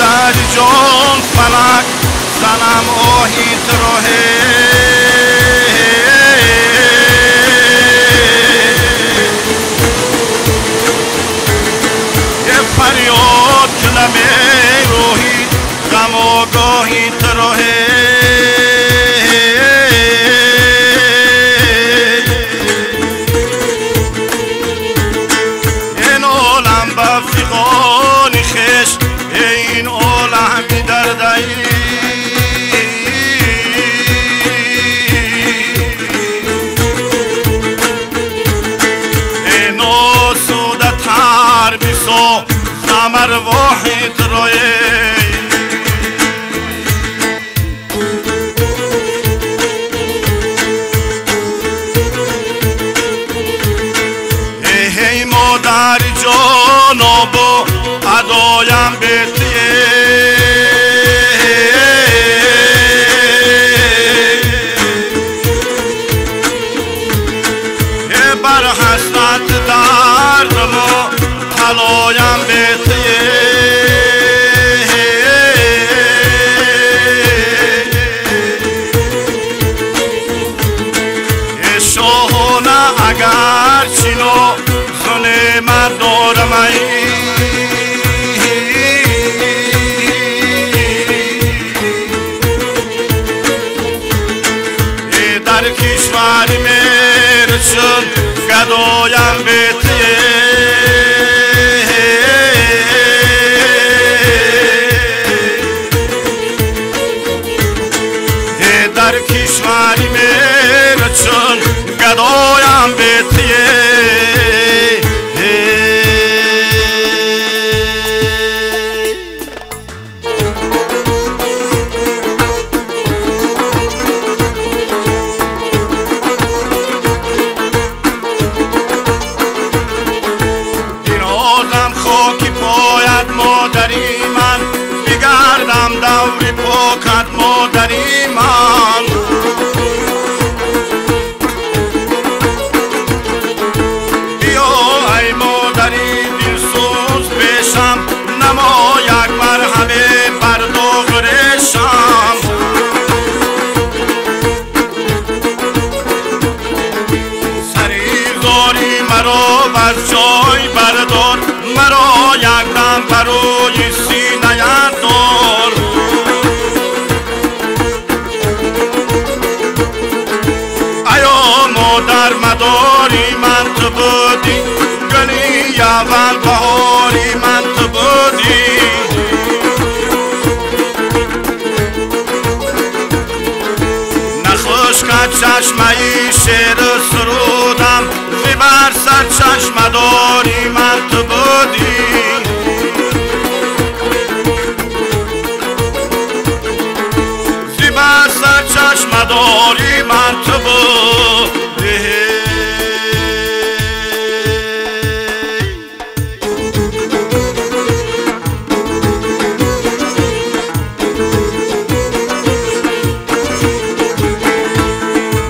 مادر جان فلک زنم آهیت راهه یه فریاد کلمه روحی غم آگاهیت راهه این عالم بفیقانی خش این عالم بی دردهی این آسوده تر بیسا زمر واحد رایه ای مادر جانابو ادایم بیتیه بر حسرت دردمو تلایم بیتیه شاهانه اگر چینو ظلمت دارم در کشوری میرچون گدایم بیتیه در کشوری میرچون گدایم بیتیه مادری من بگردم دوری پاکت مادری من بیا ای مادری دلسوز پیشم نما یک مرهمه بر داغ ریشم سریزاری مرا بر جای بردار مرا یک دم برای سینه دار ایا مادر مداری من تو بودی گلی اول بهاری من تو بودی نخوش که چشمه شیر سرودم بر سر چشم داری من تو بودی بر سر چشم داری من تو بودی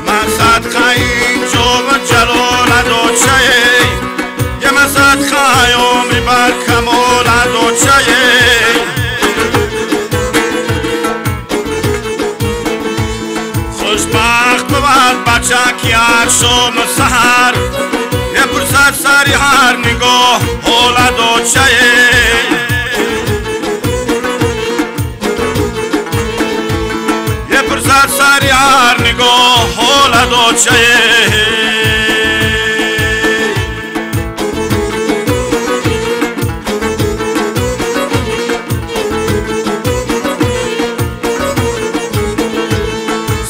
من صدقه اینجا و جلال دوچه یه من صدقه عمری بر کمال دوچه خوشبخت بود بچه که هر شام سحر یه پرسد سری هر نگاه حال دوچه یه پرسد سری هر نگاه حال دوچه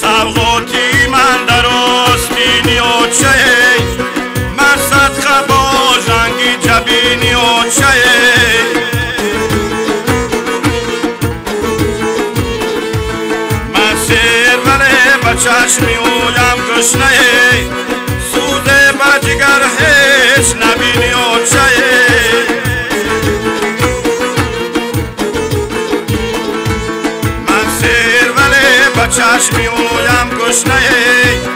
سبغاتی من در آستینی و چه من صدقه با جنگی جبینی و چه من سیر ولی بچشمی اویم گشنه سوزه بجگر هیچ نبینی و چه من سیر ولی بچشمی اویم گشنه